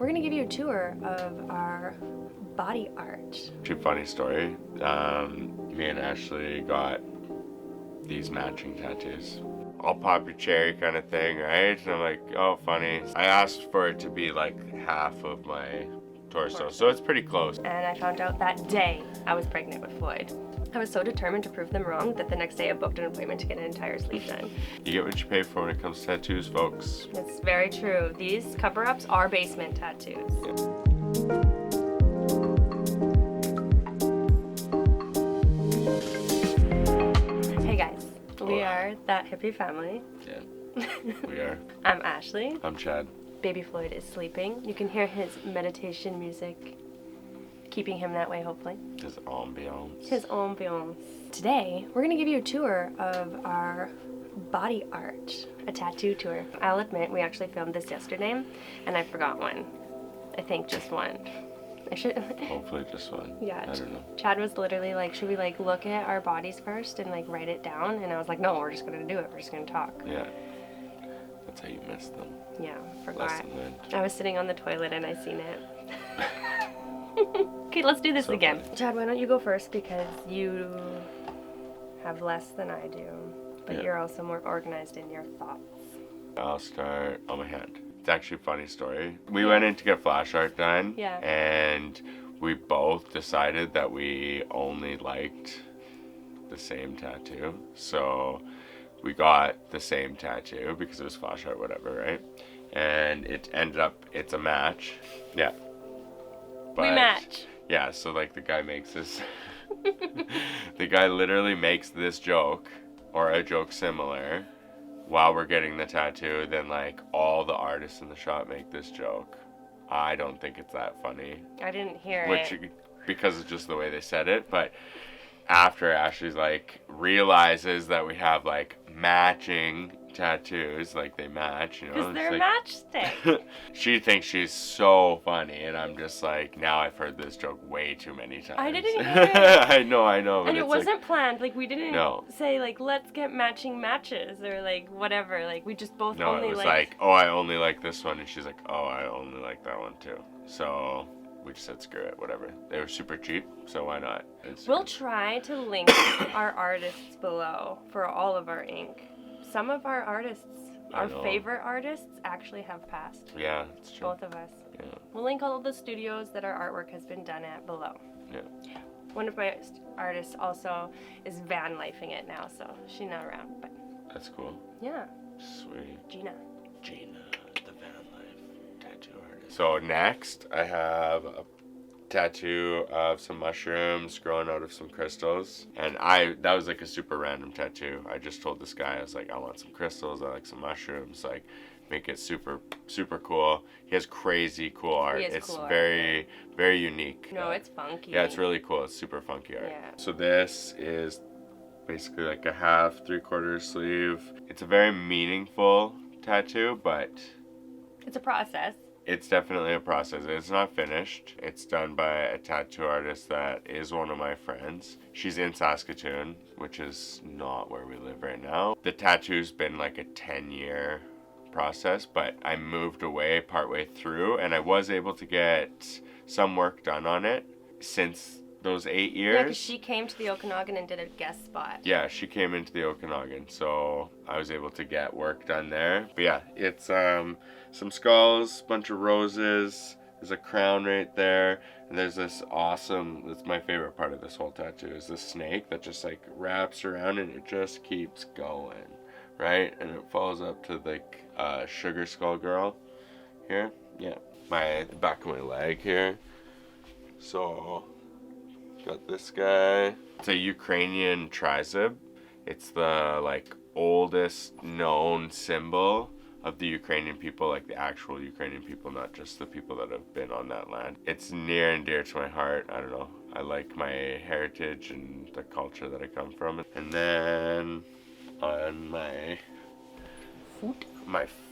We're gonna give you a tour of our body art. Funny story. Me and Ashley got these matching tattoos. I'll pop your cherry kind of thing, right? And I'm like, oh, funny. I asked for it to be like half of my torso, so it's pretty close. And I found out that day I was pregnant with Floyd. I was so determined to prove them wrong that the next day I booked an appointment to get an entire sleeve done. You get what you pay for when it comes to tattoos, folks. It's very true. These cover-ups are basement tattoos. Yeah. Hey guys, we are That Hippie Family. Yeah, we are. I'm Ashley. I'm Chad. Baby Floyd is sleeping. You can hear his meditation music keeping him that way, hopefully. His ambiance. His ambiance. Today, we're gonna give you a tour of our body art, a tattoo tour. I'll admit, we actually filmed this yesterday, and I forgot one. I think just one. I should. Hopefully just one. Yeah. I don't know. Chad was literally like, should we like look at our bodies first and like write it down? And I was like, no, we're just gonna do it. We're just gonna talk. Yeah. That's how you miss them. Yeah, forgot. Lesson learned. I was sitting on the toilet and I seen it. Okay, let's do this So again. funny. Chad, why don't you go first, because you have less than I do, but Yeah. you're also more organized in your thoughts. I'll start on my hand. It's actually a funny story. We went in to get flash art done, Yeah. and we both decided that we only liked the same tattoo. So we got the same tattoo because it was flash art, whatever, right? And it ended up, it's a match. Yeah. We match. Yeah, so like the guy makes this, the guy literally makes this joke, or a joke similar, while we're getting the tattoo. Then like all the artists in the shop make this joke. I don't think it's that funny. I didn't hear Which, it. because it's just the way they said it. But after Ashley's like realizes that we have like matching tattoos, like they match, you know. Because they're it's matchstick. She thinks she's so funny, and I'm just like, now I've heard this joke way too many times. I didn't hear it. I know. But And it it's wasn't planned. Like, we didn't No. say, like, let's get matching matches or, like, whatever. Like, we just both no, only it was like... like, oh, I only like this one, and she's like, oh, I only like that one too. So we just said, screw it, whatever. They were super cheap, so why not? We'll try to link our artists below for all of our ink. Some of our artists, our favorite artists, actually have passed. Yeah, it's true. Both of us. Yeah. We'll link all of the studios that our artwork has been done at below. Yeah. One of my artists also is van lifing it now, so she's not around. But That's cool. yeah, Sweet. Gina. Gina, the van life tattoo artist. So next, I have a tattoo of some mushrooms growing out of some crystals, and that was like a super random tattoo. I just told this guy, I was like, I want some crystals, I like some mushrooms, like make it super cool. He has crazy cool art. It's cool art, very very unique. No, it's funky. Yeah, it's really cool. It's super funky art. Yeah. So this is basically like a half 3/4 sleeve. It's a very meaningful tattoo, but It's a process. it's definitely a process. It's not finished. It's done by a tattoo artist that is one of my friends. She's in Saskatoon, which is not where we live right now. The tattoo's been like a 10-year process, but I moved away partway through, and I was able to get some work done on it since those 8 years. Yeah, because she came to the Okanagan and did a guest spot. Yeah, she came into the Okanagan, so I was able to get work done there. But yeah, it's some skulls, bunch of roses, there's a crown right there, and there's this awesome, that's my favorite part of this whole tattoo, is this snake that just like wraps around and it just keeps going, right? And it follows up to like sugar skull girl here. Yeah, the back of my leg here. So got this guy. It's a Ukrainian trizib. It's the like oldest known symbol of the Ukrainian people, like the actual Ukrainian people, not just the people that have been on that land. It's near and dear to my heart. I don't know. I like my heritage and the culture that I come from. And then on my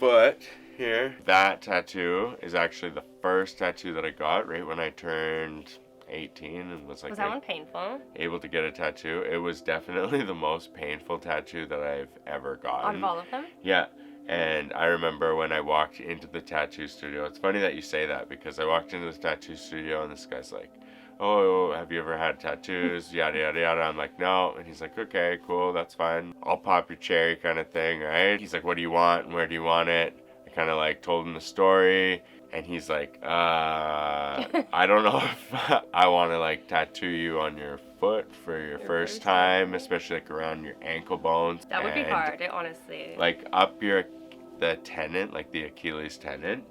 foot here, that tattoo is actually the first tattoo that I got right when I turned 18 and was like, Was that one painful? able to get a tattoo. It was definitely the most painful tattoo that I've ever gotten. Out of all of them? Yeah, And I remember when I walked into the tattoo studio, it's funny that you say that, because I walked into the tattoo studio and this guy's like, oh, have you ever had tattoos? Yada, yada, yada. I'm like, no. And he's like, okay, cool, that's fine. I'll pop your cherry kind of thing, right? He's like, what do you want and where do you want it? I kind of like told him the story. And he's like, I don't know if I want to like tattoo you on your foot for your first time, especially like around your ankle bones. That would be hard, honestly. Like up the tendon, like the Achilles tendon,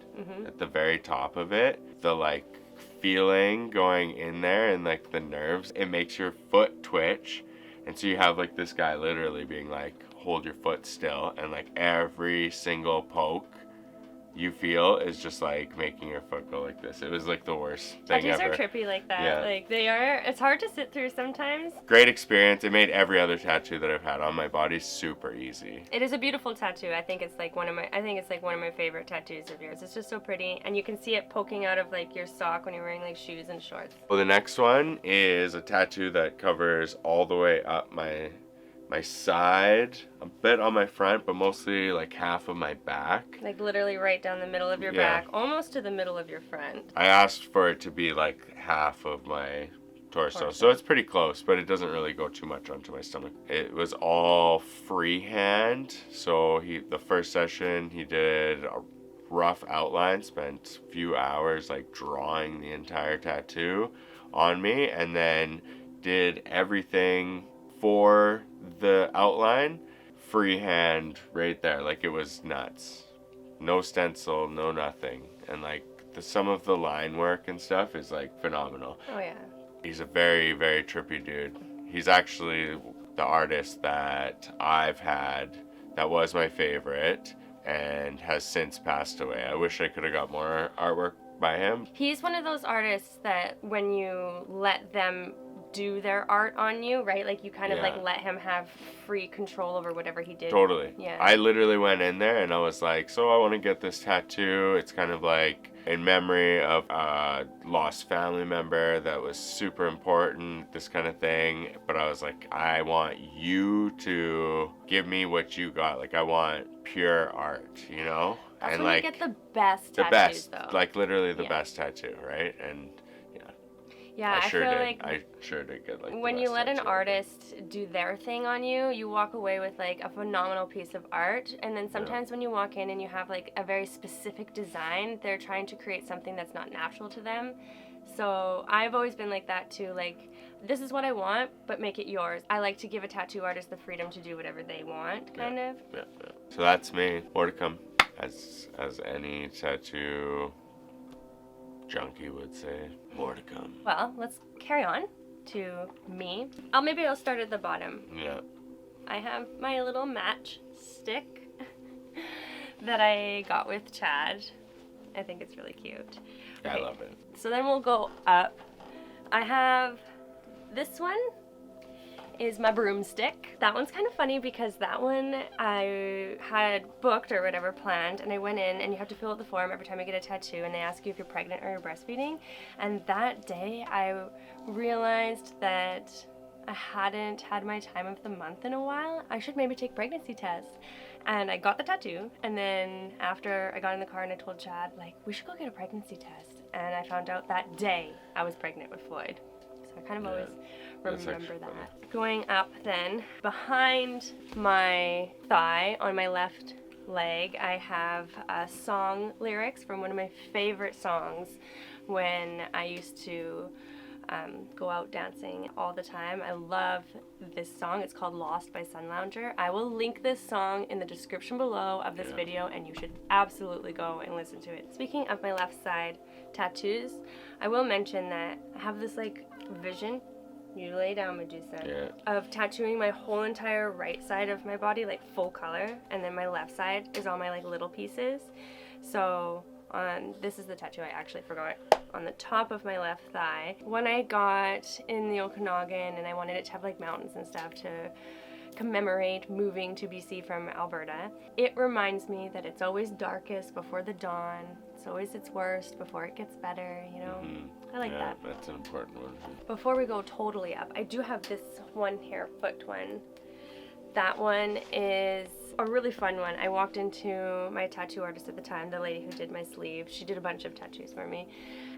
at the very top of it, the like feeling going in there and like the nerves, it makes your foot twitch. And so you have like this guy literally being like, hold your foot still, and like every single poke you feel is just like making your foot go like this. It was like the worst thing Tattoos ever. are trippy like that. Yeah. Like they are. It's hard to sit through sometimes. Great experience. It made every other tattoo that I've had on my body super easy. It is a beautiful tattoo. I think it's like one of my favorite tattoos of yours. It's just so pretty, and you can see it poking out of like your sock when you're wearing like shoes and shorts. Well, the next one is a tattoo that covers all the way up my side, a bit on my front, but mostly like half of my back. Like literally right down the middle of your back, almost to the middle of your front. I asked for it to be like half of my torso, so it's pretty close, but it doesn't really go too much onto my stomach. It was all freehand, so the first session he did a rough outline, spent a few hours like drawing the entire tattoo on me, and then did everything for the outline freehand right there. Like it was nuts. No stencil, no nothing. And like some of the line work and stuff is like phenomenal. Oh yeah. He's a very, very trippy dude. He's actually the artist that I've had that was my favorite and has since passed away. I wish I could have got more artwork by him. He's one of those artists that when you let them do their art on you, right? Like you kind of like let him have free control over whatever he did. Totally. Yeah. I literally went in there and I was like, so I want to get this tattoo. It's kind of like in memory of a lost family member that was super important, this kind of thing. But I was like, I want you to give me what you got. Like I want pure art, you know? That's and when like you get the best tattoos, best, though. like literally the best tattoo, right? And yeah, I sure feel did. like I sure did get like when you let an artist do their thing on you, you walk away with like a phenomenal piece of art. And then sometimes when you walk in and you have like a very specific design, they're trying to create something that's not natural to them. So I've always been like that too. Like, this is what I want, but make it yours. I like to give a tattoo artist the freedom to do whatever they want, kind of. Yeah. So that's me. More to come, as any tattoo junkie would say. More to come. Well, let's carry on to me. Maybe I'll start at the bottom. Yeah. I have my little match stick that I got with Chad. I think it's really cute. I love it. So then we'll go up. I have this one is my broomstick. That one's kind of funny because that one I had booked or whatever planned, and I went in and you have to fill out the form every time you get a tattoo and they ask you if you're pregnant or you're breastfeeding. And that day I realized that I hadn't had my time of the month in a while. I should maybe take pregnancy tests. And I got the tattoo, and then after I got in the car and I told Chad, like, we should go get a pregnancy test. And I found out that day I was pregnant with Floyd. So I kind of always remember that. Funny. Going up then, behind my thigh on my left leg, I have song lyrics from one of my favorite songs when I used to go out dancing all the time. I love this song. It's called Lost by Sun Lounger. I will link this song in the description below of this video, and you should absolutely go and listen to it. Speaking of my left side tattoos, I will mention that I have this like vision, you lay down, Medusa, of tattooing my whole entire right side of my body, like full color, and then my left side is all my like little pieces. So this is the tattoo I actually forgot on the top of my left thigh. When I got in the Okanagan and I wanted it to have like mountains and stuff to commemorate moving to BC from Alberta, it reminds me that it's always darkest before the dawn. It's always its worst before it gets better, you know? I like that. That's an important one. Before we go totally up, I do have this one here, foot one, that one is a really fun one. I walked into my tattoo artist at the time, the lady who did my sleeve. She did a bunch of tattoos for me.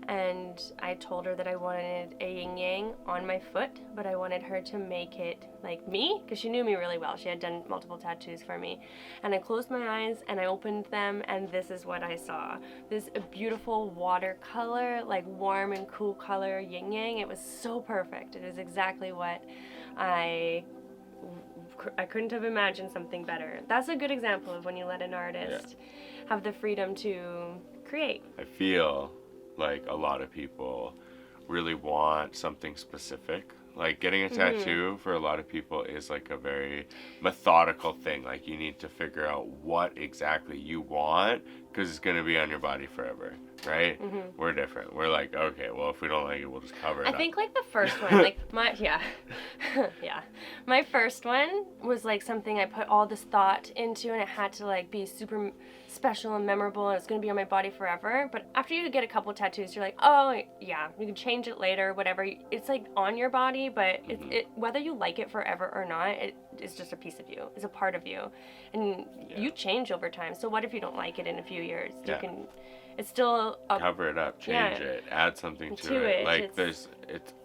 And I told her that I wanted a yin-yang on my foot, but I wanted her to make it like me, because she knew me really well. She had done multiple tattoos for me. And I closed my eyes and I opened them, and this is what I saw. This beautiful watercolor, like warm and cool color yin-yang. It was so perfect. It is exactly what I couldn't have imagined something better. That's a good example of when you let an artist have the freedom to create. I feel like a lot of people really want something specific. Like getting a tattoo for a lot of people is like a very methodical thing. Like you need to figure out what exactly you want because it's going to be on your body forever, right? We're different. We're like, okay, well, if we don't like it, we'll just cover it up. I think like the first one, like my first one was like something I put all this thought into, and it had to like be super special and memorable, and it's going to be on my body forever. But after you get a couple tattoos, you're like, oh yeah, you can change it later, whatever. It's like on your body, but it whether you like it forever or not, it is just a piece of you. It's a part of you, and you change over time. So what if you don't like it in a few years? You can. It's still cover it up, change it, add something to it. Like it's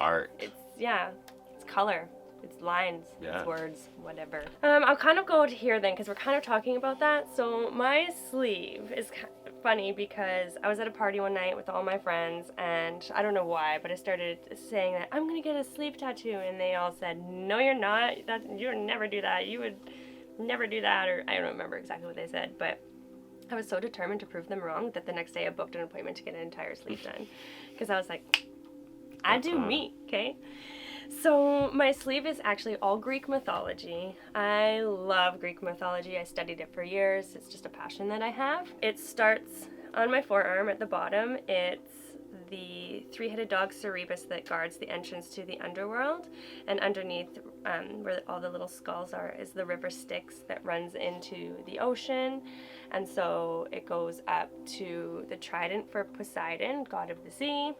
art. It's color. It's lines, it's words, whatever. I'll kind of go to here then, because we're kind of talking about that. So my sleeve is funny because I was at a party one night with all my friends, and I don't know why, but I started saying that I'm gonna get a sleeve tattoo, and they all said, no, you're not. You would never do that. You would never do that, or I don't remember exactly what they said, but I was so determined to prove them wrong that the next day I booked an appointment to get an entire sleeve done, because I was like, I do me, okay? So my sleeve is actually all Greek mythology. I love Greek mythology. I studied it for years. It's just a passion that I have. It starts on my forearm at the bottom. It's the three-headed dog Cerberus that guards the entrance to the underworld, and underneath where all the little skulls are is the river Styx that runs into the ocean. And so it goes up to the trident for Poseidon, god of the sea,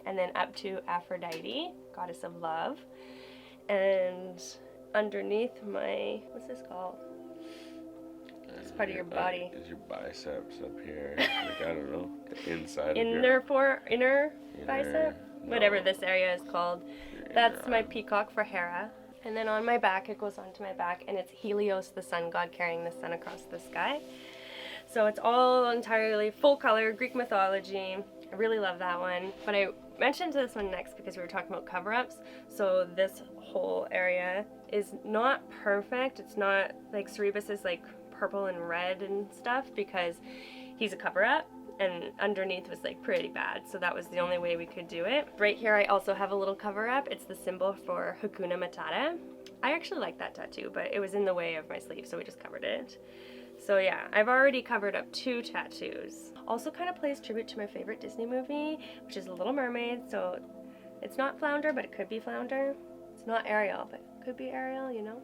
and then up to Aphrodite, goddess of love. And underneath my, what's this called? It's part of your body. Is your biceps up here? Like, I don't know. The inside inner bicep? No. Whatever this area is called. That's my peacock for Hera. And then on my back, it goes onto my back, and it's Helios, the sun god, carrying the sun across the sky. So it's all entirely full color, Greek mythology. I really love that one. But I mentioned this one next because we were talking about cover-ups. So this whole area is not perfect. It's not like Cerberus is like purple and red and stuff because he's a cover-up, and underneath was like pretty bad. So that was the only way we could do it. Right here I also have a little cover-up. It's the symbol for Hakuna Matata. I actually like that tattoo, but it was in the way of my sleeve, so we just covered it. So yeah, I've already covered up 2 tattoos. Also kind of plays tribute to my favorite Disney movie, which is The Little Mermaid. So it's not Flounder, but it could be Flounder. It's not Ariel, but it could be Ariel, you know?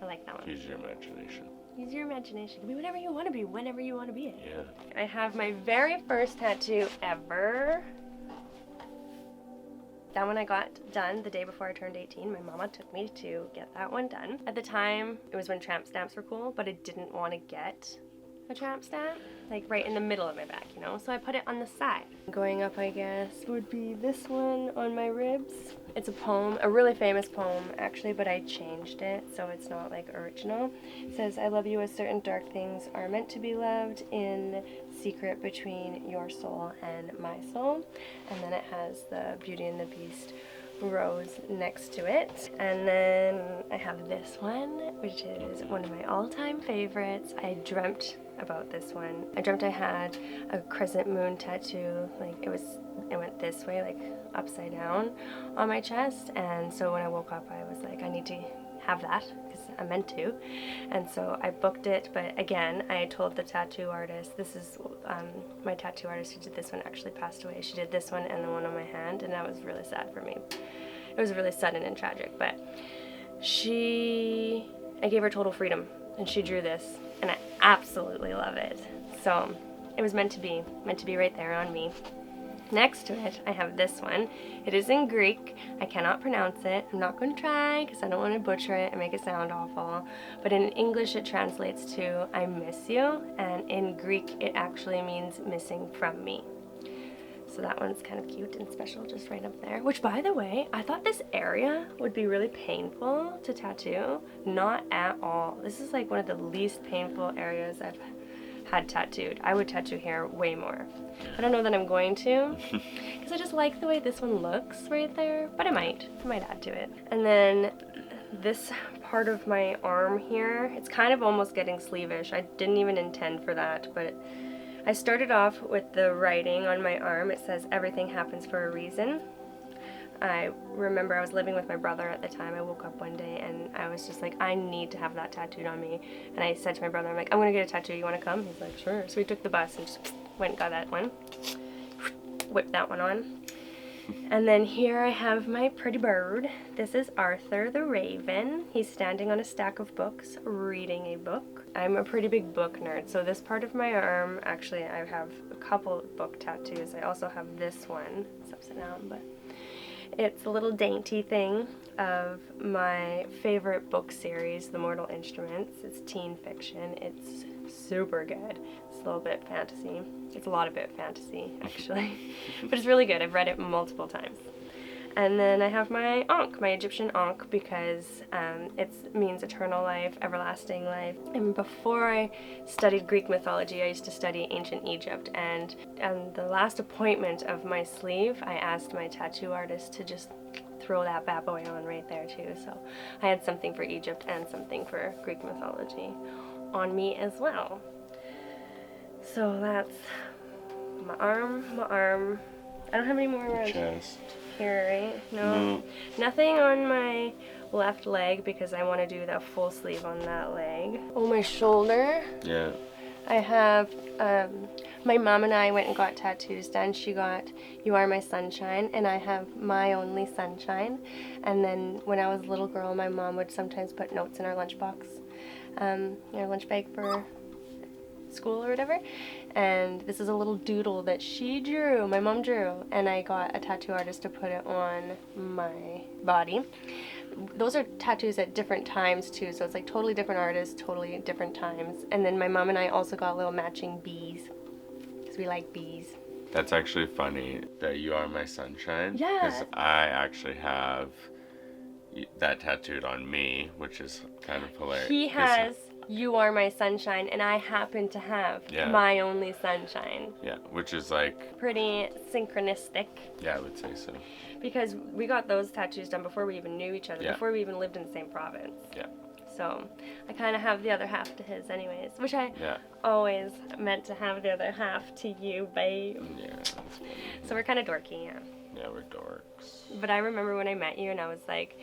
I like that one. Use your imagination. Use your imagination. Be whatever you want to be, whenever you want to be it. Yeah. I have my very first tattoo ever. That one I got done the day before I turned 18. My mama took me to get that one done. At the time, it was when tramp stamps were cool, but I didn't want to get a tramp stamp, like right in the middle of my back, you know? So I put it on the side. Going up, I guess, would be this one on my ribs. It's a poem, a really famous poem, actually, but I changed it, so it's not like original. It says, I love you as certain dark things are meant to be loved in secret between your soul and my soul. And then it has the Beauty and the Beast rose next to it. And then I have this one, which is one of my all-time favorites. I dreamt about this one. I dreamt I had a crescent moon tattoo, like it went this way, like upside down on my chest. And so when I woke up, I was like, I need to have that because I meant to. And so I booked it, but again, I told the tattoo artist, this is my tattoo artist who did this one actually passed away. She did this one and the one on my hand, and that was really sad for me. It was really sudden and tragic, but I gave her total freedom, and she drew this, and I absolutely love it. So it was meant to be right there on me. Next to it, I have this one. It is in Greek. I cannot pronounce it. I'm not going to try because I don't want to butcher it and make it sound awful. But in English, it translates to I miss you. And in Greek, it actually means missing from me. So that one's kind of cute and special, just right up there. Which, by the way, I thought this area would be really painful to tattoo. Not at all. This is like one of the least painful areas I've had tattooed. I would tattoo here way more. I don't know that I'm going to, because I just like the way this one looks right there, but I might add to it. And then this part of my arm here, it's kind of almost getting sleevish. I didn't even intend for that, but I started off with the writing on my arm. It says, everything happens for a reason. I remember I was living with my brother at the time. I woke up one day and I was just like, I need to have that tattooed on me. And I said to my brother, I'm like, I'm gonna get a tattoo. You wanna come? He's like, sure. So we took the bus and just went and got that one. Whipped that one on. And then here I have my pretty bird. This is Arthur the Raven. He's standing on a stack of books, reading a book. I'm a pretty big book nerd, so this part of my arm, actually I have a couple book tattoos. I also have this one. It's upside down, but it's a little dainty thing of my favorite book series, The Mortal Instruments. It's teen fiction. It's super good. It's a little bit fantasy. It's a lot of bit fantasy, actually. But it's really good. I've read it multiple times. And then I have my Ankh, my Egyptian Ankh, because it means eternal life, everlasting life. And before I studied Greek mythology, I used to study ancient Egypt. And on the last appointment of my sleeve, I asked my tattoo artist to just throw that bad boy on right there too. So I had something for Egypt and something for Greek mythology on me as well. So that's my arm. I don't have any more around Chest. here, right? No. Nothing on my left leg because I want to do the full sleeve on that leg. Oh, my shoulder. Yeah. I have, my mom and I went and got tattoos done. She got You Are My Sunshine, and I have My Only Sunshine. And then when I was a little girl, my mom would sometimes put notes in our lunchbox, our lunch bag for school or whatever. And this is a little doodle that she drew, my mom drew, and I got a tattoo artist to put it on my body. Those are tattoos at different times too, so it's like totally different artists, totally different times. And then my mom and I also got little matching bees, because we like bees. That's actually funny that You Are My Sunshine. Yeah. Because I actually have that tattooed on me, which is kind of hilarious. He has You Are My Sunshine, and I happen to have My Only Sunshine. Yeah, which is like pretty synchronistic. Yeah, I would say so. Because we got those tattoos done before we even knew each other, Yeah. before we even lived in the same province. Yeah. So I kind of have the other half to his anyways, which I always meant to have the other half to you, babe. Yeah, that's funny. So we're kind of dorky, yeah. Yeah, we're dorks. But I remember when I met you and I was like,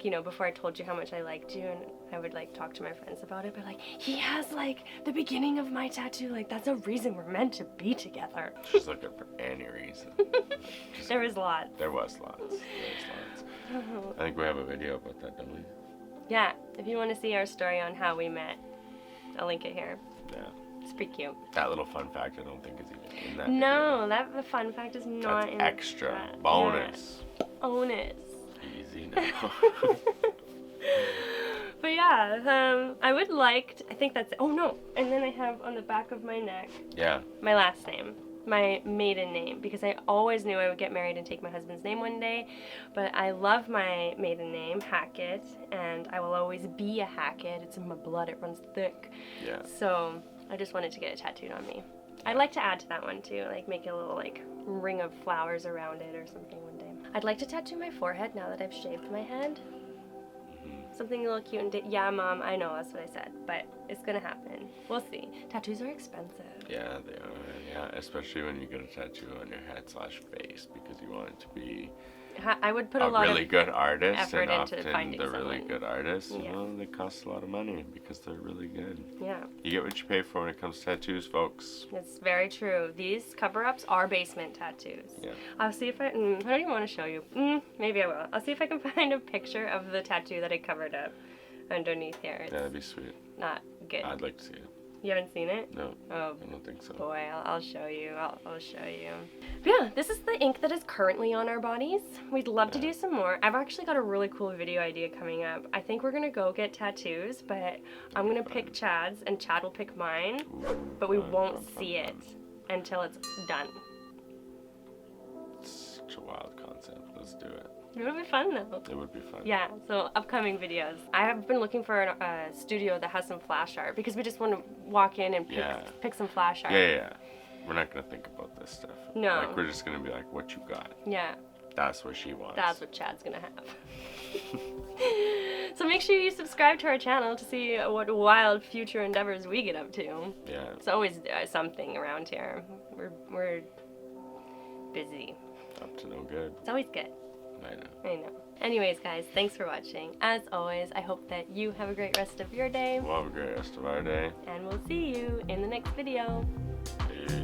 you know, before I told you how much I liked you, and I would like talk to my friends about it, but like, he has like the beginning of my tattoo, like that's a reason we're meant to be together. She's looking for any reason. There was lots. There was lots. I think we have a video about that, don't we? Yeah, if you want to see our story on how we met, I'll link it here. Yeah. It's pretty cute. That little fun fact I don't think is even in that No, video. the fun fact is not That's in extra. that. Bonus. Yeah. Bonus. Easy now. But yeah, I would like to, I think that's it. Oh no, and then I have on the back of my neck my last name, my maiden name, because I always knew I would get married and take my husband's name one day, but I love my maiden name, Hackett, and I will always be a Hackett. It's in my blood, it runs thick. Yeah. So I just wanted to get it tattooed on me. I'd like to add to that one too, like make a little like ring of flowers around it or something one day. I'd like to tattoo my forehead now that I've shaved my head. Something a little cute and yeah, Mom, I know that's what I said, but it's gonna happen. We'll see. Tattoos are expensive. Yeah, they are. Yeah, especially when you get a tattoo on your head / face because you want it to be I would put a lot really of good artist, effort and into often finding the really someone. good artists, Yeah. well, they cost a lot of money because they're really good. Yeah. You get what you pay for when it comes to tattoos, folks. It's very true. These cover-ups are basement tattoos. Yeah. I'll see if I don't even want to show you. Maybe I will. I'll see if I can find a picture of the tattoo that I covered up underneath here. It's Yeah, that'd be sweet. not good. I'd like to see it. You haven't seen it? No, Oh, I don't think so. boy, I'll show you. I'll show you. But yeah, this is the ink that is currently on our bodies. We'd love to do some more. I've actually got a really cool video idea coming up. I think we're gonna go get tattoos, but I'm gonna pick Chad's and Chad will pick mine, but we won't see it until it's done. It's such a wild concept. Let's do it. It would be fun though. It would be fun. Yeah, so upcoming videos. I have been looking for a studio that has some flash art because we just want to walk in and pick some flash art. Yeah. We're not gonna think about this stuff. No. Like, we're just gonna be like, what you got? Yeah. That's what she wants. That's what Chad's gonna have. So make sure you subscribe to our channel to see what wild future endeavors we get up to. Yeah. It's always something around here. We're busy. Up to no good. It's always good. I know. Anyways, guys, thanks for watching. As always, I hope that you have a great rest of your day. We'll have a great rest of our day. And we'll see you in the next video. Peace.